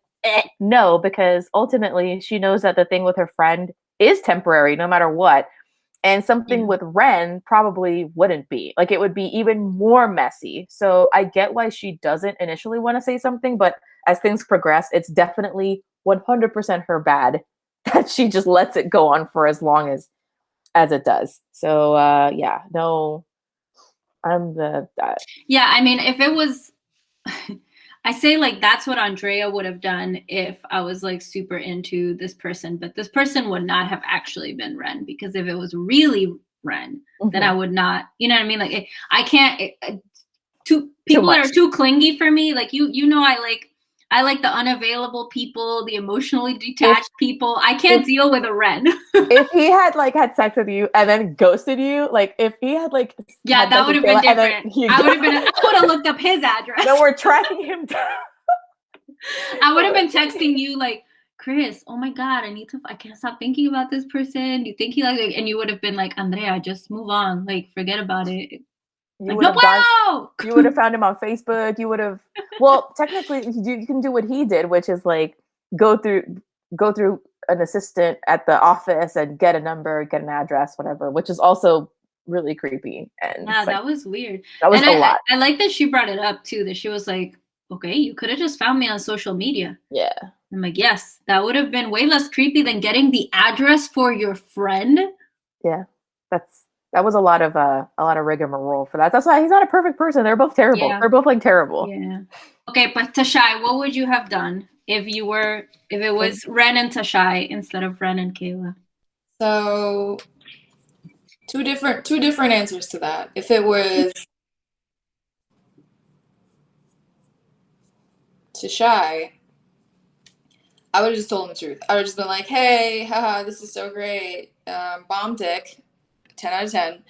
no, because ultimately she knows that the thing with her friend is temporary no matter what. And something with Ren probably wouldn't be. Like, it would be even more messy. So I get why she doesn't initially want to say something, but as things progress, it's definitely 100% her bad that she just lets it go on for as long as it does. So no, I'm yeah, I mean, if it was I say like that's what Andrea would have done if I was like super into this person, but this person would not have actually been Ren, because if it was really Ren, then I would not, you know what I mean? Like I can't, people that are too clingy for me. Like, I like the unavailable people, the emotionally detached people. I can't deal with a Ren. If he had had sex with you and then ghosted you, like if he had that would have been different. I would have looked up his address. Then we're tracking him down. I would have been texting you like, Chris, oh my God, I can't stop thinking about this person. You think he and you would have been like, Andrea, just move on. Like, forget about it. You would have found him on Facebook. You would have, well, technically you can do what he did, which is like go through an assistant at the office and get a number, get an address, whatever, which is also really creepy. And yeah, that was weird. That was a lot. I like that she brought it up too, that she was like, okay, you could have just found me on social media. Yeah. I'm like, yes, that would have been way less creepy than getting the address for your friend. Yeah. That was a lot of rigmarole for that. That's why he's not a perfect person. They're both terrible. Yeah. They're both like terrible. Yeah. Okay, but Tashai, what would you have done if it was Ren and Tashai instead of Ren and Kayla? So two different answers to that. If it was Tashai, I would have just told him the truth. I would have just been like, hey, haha, this is so great. Bomb dick, 10 out of 10.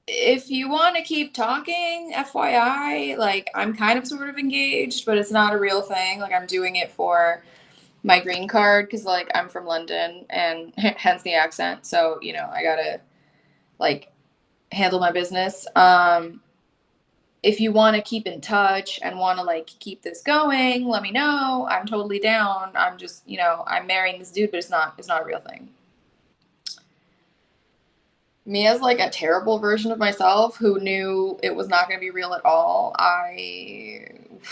If you want to keep talking, FYI, like, I'm kind of sort of engaged, but it's not a real thing. Like, I'm doing it for my green card because, like, I'm from London and hence the accent. So, you know, I gotta, like, handle my business. If you want to keep in touch and want to, like, keep this going, let me know. I'm totally down. I'm just, you know, I'm marrying this dude, but it's not a real thing. Me as, like, a terrible version of myself who knew it was not going to be real at all, I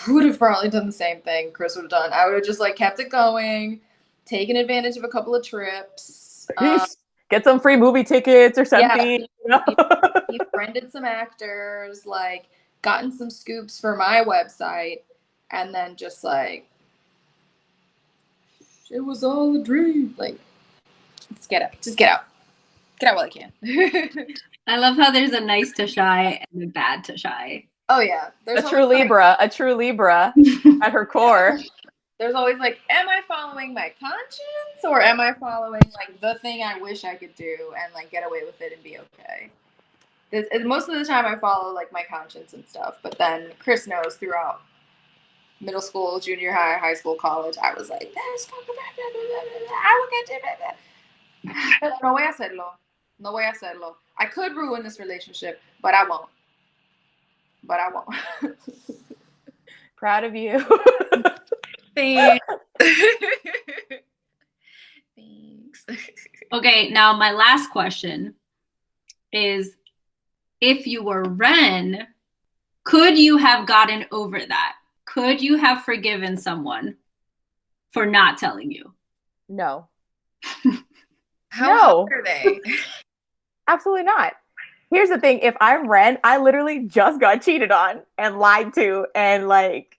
would have probably done the same thing Chris would have done. I would have just, like, kept it going, taken advantage of a couple of trips. Get some free movie tickets or something. Yeah, befriended some actors, like, gotten some scoops for my website, and then just, like, it was all a dream. Like, just get out. Just get out. Get out while I can. I love how there's a nice Tashai and a bad Tashai. Oh, yeah. There's a true Libra at her core. There's always, like, am I following my conscience, or am I following, like, the thing I wish I could do and, like, get away with it and be okay? Most of the time I follow, like, my conscience and stuff, but then Chris knows throughout middle school, junior high, high school, college, I was like, no voy a hacerlo. No voy a hacerlo. I could ruin this relationship, but I won't. Proud of you. Thanks. Thanks. Okay, now my last question is, if you were Ren, could you have gotten over that? Could you have forgiven someone for not telling you? No. How hot are they? Absolutely not. Here's the thing. If I'm Ren, I literally just got cheated on and lied to. And, like,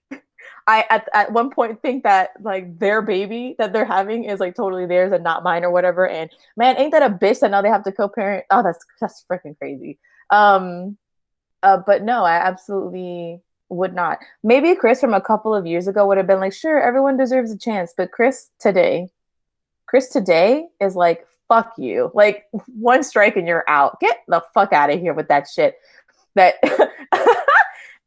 I at one point think that, like, their baby that they're having is, like, totally theirs and not mine or whatever. And, man, ain't that a bitch that now they have to co-parent? Oh, that's freaking crazy. But no, I absolutely would not. Maybe Chris from a couple of years ago would have been like, sure, everyone deserves a chance. But Chris today is like, fuck you. Like, one strike and you're out. Get the fuck out of here with that shit. That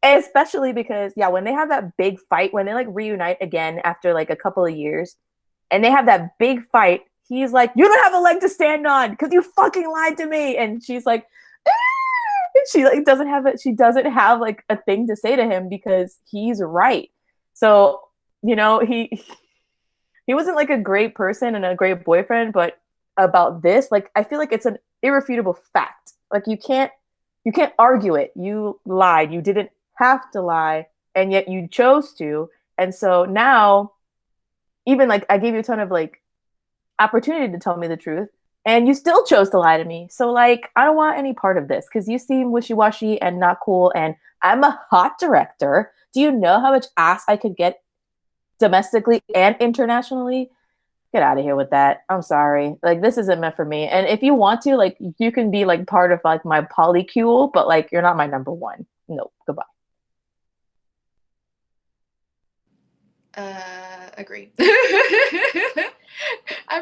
especially because, yeah, when they have that big fight, when they, like, reunite again after, like, a couple of years, and they have that big fight, he's like, you don't have a leg to stand on because you fucking lied to me. And she's like, she, like, doesn't have like a thing to say to him because he's right. So, you know, he wasn't, like, a great person and a great boyfriend, but about this, like, I feel like it's an irrefutable fact. Like, you can't argue it. You lied. You didn't have to lie, and yet you chose to. And so now, even, like, I gave you a ton of, like, opportunity to tell me the truth, and you still chose to lie to me. So, like, I don't want any part of this because you seem wishy-washy and not cool, and I'm a hot director. Do you know how much ass I could get domestically and internationally? Get out of here with that. I'm sorry. Like, this isn't meant for me. And if you want to, like, you can be, like, part of, like, my polycule, but, like, you're not my number one. No, goodbye. Agree. I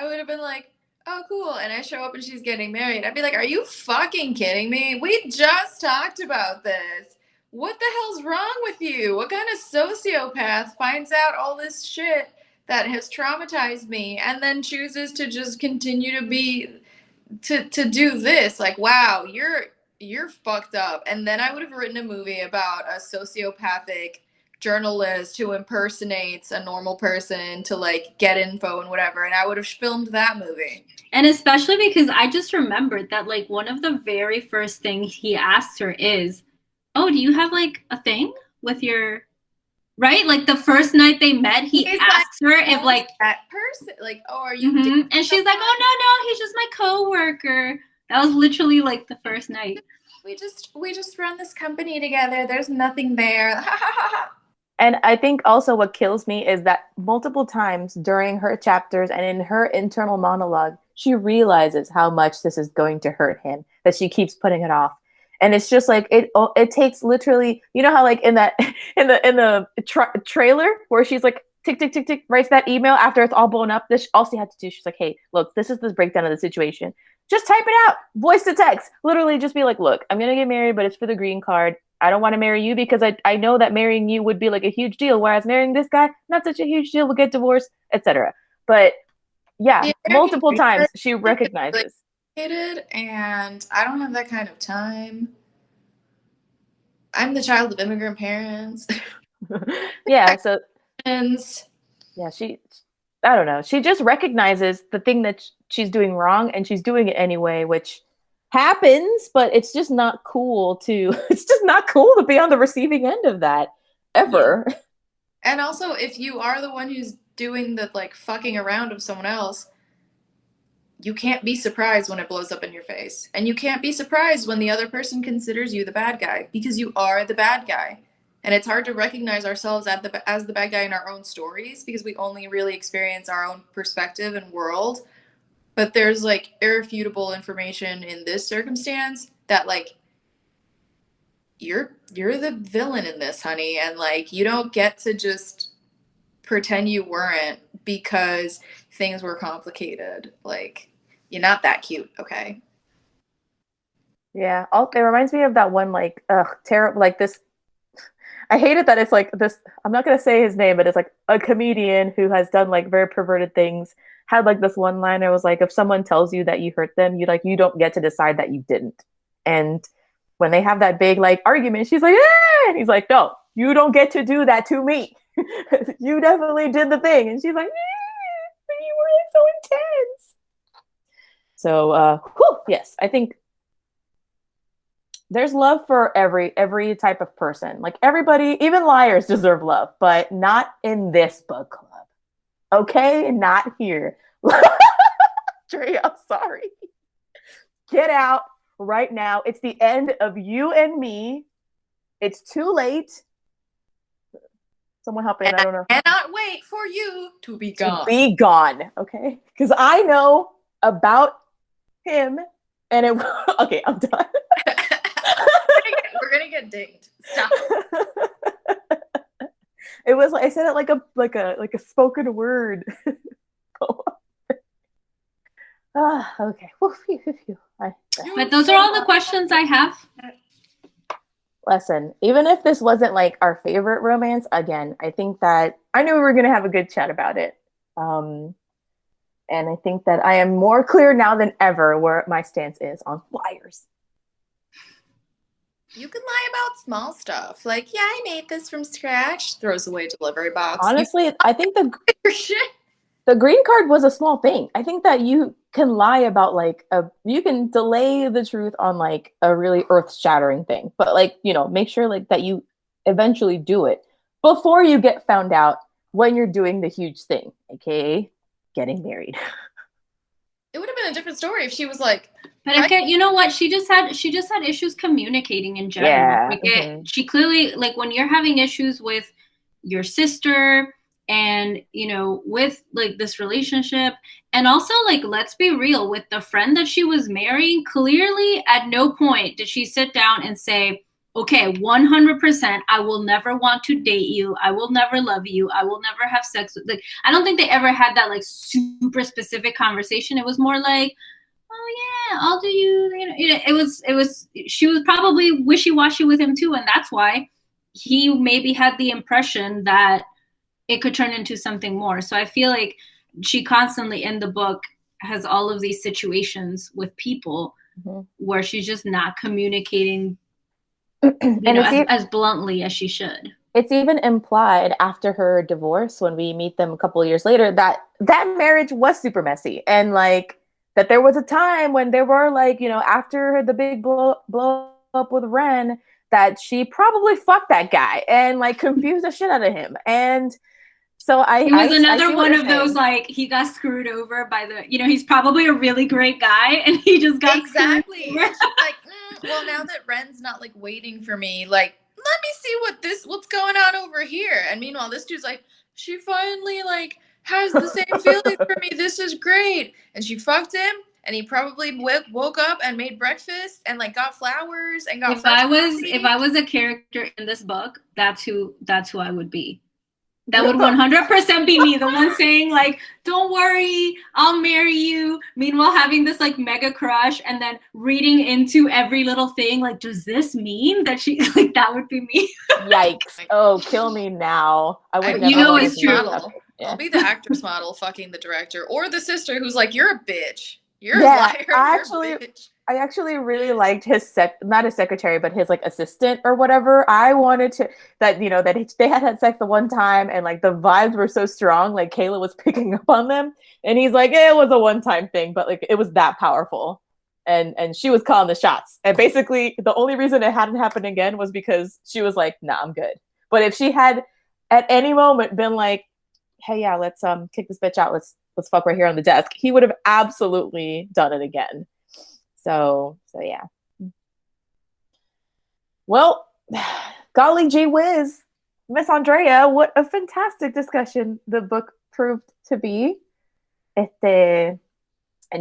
would have been like, oh, cool. And I show up and she's getting married. I'd be like, are you fucking kidding me? We just talked about this. What the hell's wrong with you? What kind of sociopath finds out all this shit that has traumatized me and then chooses to just continue to do this? Like, wow, you're fucked up. And then I would have written a movie about a sociopathic journalist who impersonates a normal person to, like, get info and whatever, and I would have filmed that movie. And especially because I just remembered that, like, one of the very first things he asked her is, oh, do you have like a thing with your, right? Like the first night they met, he He's asked her if like, that person, like, oh, are you and she's like, oh no, he's just my coworker. That was literally like the first night. we just run this company together, there's nothing there. And I think also what kills me is that multiple times during her chapters and in her internal monologue, she realizes how much this is going to hurt him, that she keeps putting it off. And it's just like it takes literally, you know how like in that in the trailer where she's like tick tick tick tick writes that email after it's all blown up. This all she had to do. She's like, hey, look, this is the breakdown of the situation. Just type it out, voice to text. Literally, just be like, look, I'm gonna get married, but it's for the green card. I don't want to marry you because I know that marrying you would be like a huge deal, whereas marrying this guy, not such a huge deal. We'll get divorced, etc. But yeah, multiple times she recognizes. And I don't have that kind of time. I'm the child of immigrant parents. Yeah, so Friends. yeah, I don't know. She just recognizes the thing that she's doing wrong, and she's doing it anyway, which happens, but it's just not cool it's just not cool to be on the receiving end of that ever. Yeah. And also, if you are the one who's doing the like fucking around of someone else, you can't be surprised when it blows up in your face. And you can't be surprised when the other person considers you the bad guy, because you are the bad guy. And it's hard to recognize ourselves as the bad guy in our own stories, because we only really experience our own perspective and world. But there's like irrefutable information in this circumstance that like you're the villain in this, honey, and like you don't get to just pretend you weren't because things were complicated. Like, you're not that cute, okay? Yeah, it reminds me of that one like terrible like this. I hate it that it's like this. I'm not gonna say his name, but it's like a comedian who has done like very perverted things. Had like this one line. It was like, if someone tells you that you hurt them, you don't get to decide that you didn't. And when they have that big like argument, she's like, yeah, and he's like, no, you don't get to do that to me. You definitely did the thing. And she's like, but you were like so intense. So yes, I think there's love for every type of person. Like everybody, even liars deserve love, but not in this book club. Okay, not here. Trey, I'm sorry. Get out right now. It's the end of you and me. It's too late. Someone help me. I don't know. I cannot wait for you to be gone. Be gone, okay? Because I know about him, and it. Okay, I'm done. We're gonna get dinged. Stop. It was like I said it like a spoken word. Okay. But those are all the questions I have. Listen, even if this wasn't like our favorite romance, again, I think that I knew we were gonna have a good chat about it. And I think that I am more clear now than ever where my stance is on liars. You can lie about small stuff. Like, yeah, I made this from scratch. Throws away delivery box. Honestly, I think shit. The green card was a small thing. I think that you can lie about like you can delay the truth on like a really earth-shattering thing, but like, make sure like that you eventually do it before you get found out when you're doing the huge thing, aka getting married. It would have been a different story if she was like, but again, you know what? She just had issues communicating in general. Yeah. Like she clearly, like when you're having issues with your sister and, with like this relationship, and also like, let's be real, with the friend that she was marrying, clearly at no point did she sit down and say, okay, 100%, I will never want to date you. I will never love you. I will never have sex with, like, I don't think they ever had that like super specific conversation. It was more like, oh yeah, I'll do you. It was. She was probably wishy-washy with him too, and that's why he maybe had the impression that it could turn into something more. So I feel like she constantly in the book has all of these situations with people where she's just not communicating, as bluntly as she should. It's even implied after her divorce when we meet them a couple of years later that marriage was super messy, and like that there was a time when there were like, after the big blow up with Ren, that she probably fucked that guy and like confused the shit out of him. And so It was I another see what one you're of those, saying. like, he got screwed over by the, he's probably a really great guy and he just got Exactly. screwed over. And she's like, well, now that Ren's not like waiting for me, like, let me see what's going on over here. And meanwhile, this dude's like, she finally like has the same feelings for me. This is great. And she fucked him, and he probably woke up and made breakfast and like got flowers and got. If I was a character in this book, that's who I would be. That would 100% be me, the one saying like, don't worry, I'll marry you. Meanwhile, having this like mega crush and then reading into every little thing. Like, does this mean that she, like, that would be me? Yikes. Oh, kill me now. I would never know want it's to be true. Model. Yeah. I'll be the actress model fucking the director, or the sister who's like, you're a bitch. You're Yeah, a liar. I actually really liked his not his secretary, but his like assistant or whatever. I wanted to that they had sex the one time, and like the vibes were so strong. Like Kayla was picking up on them, and he's like, it was a one-time thing, but like it was that powerful, and she was calling the shots. And basically, the only reason it hadn't happened again was because she was like, nah, I'm good. But if she had at any moment been like, hey, yeah, let's kick this bitch out, let's fuck right here on the desk, he would have absolutely done it again. So yeah. Well, golly gee whiz, Miss Andrea, what a fantastic discussion the book proved to be. Any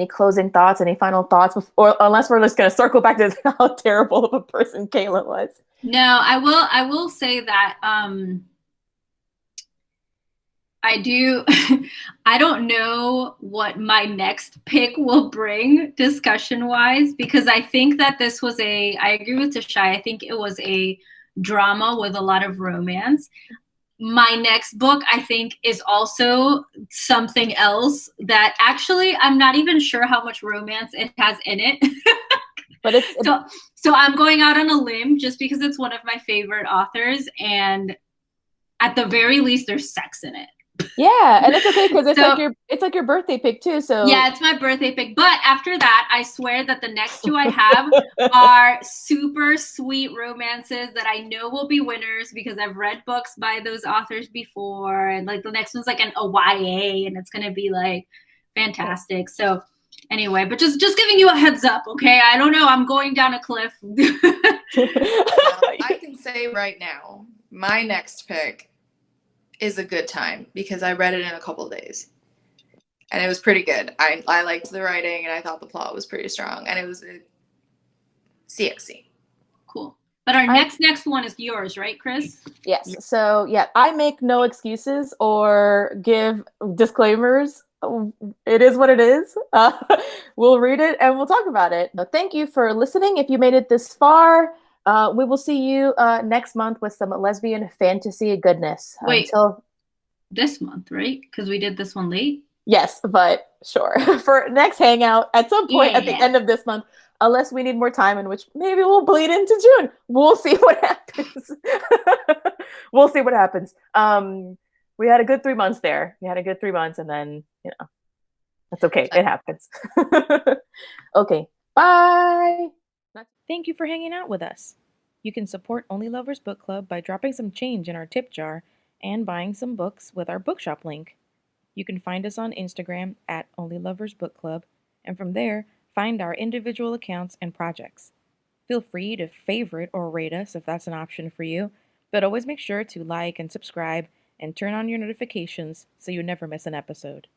closing thoughts, any final thoughts, or unless we're just going to circle back to how terrible of a person Kayla was? No, I will say that I do. I don't know what my next pick will bring discussion-wise, because I think that this was I agree with Tashai, I think it was a drama with a lot of romance. My next book, I think, is also something else that actually I'm not even sure how much romance it has in it. But so I'm going out on a limb just because it's one of my favorite authors, and at the very least, there's sex in it. Yeah, and it's okay because it's like your birthday pick too. So yeah, it's my birthday pick. But after that, I swear that the next two I have are super sweet romances that I know will be winners because I've read books by those authors before, and like the next one's like a YA, and it's gonna be like fantastic. So anyway, but just giving you a heads up, okay? I don't know, I'm going down a cliff. Well, I can say right now, my next pick is a good time because I read it in a couple of days and it was pretty good. I liked the writing and I thought the plot was pretty strong, and it was a CFC. Cool. But our next one is yours, right, Chris? Yes. So yeah, I make no excuses or give disclaimers. It is what it is. We'll read it and we'll talk about it. But thank you for listening. If you made it this far, we will see you next month with some lesbian fantasy goodness. Wait, this month, right? Because we did this one late. Yes, but sure. For next hangout at some point at the end of this month, unless we need more time, in which maybe we'll bleed into June. We'll see what happens. We'll see what happens. We had a good 3 months there. We had a good 3 months, and then that's okay. It happens. Okay. Bye. Thank you for hanging out with us. You can support Only Lovers Book Club by dropping some change in our tip jar and buying some books with our bookshop link. You can find us on Instagram at Only Lovers Book Club, and from there, find our individual accounts and projects. Feel free to favorite or rate us if that's an option for you, but always make sure to like and subscribe and turn on your notifications so you never miss an episode.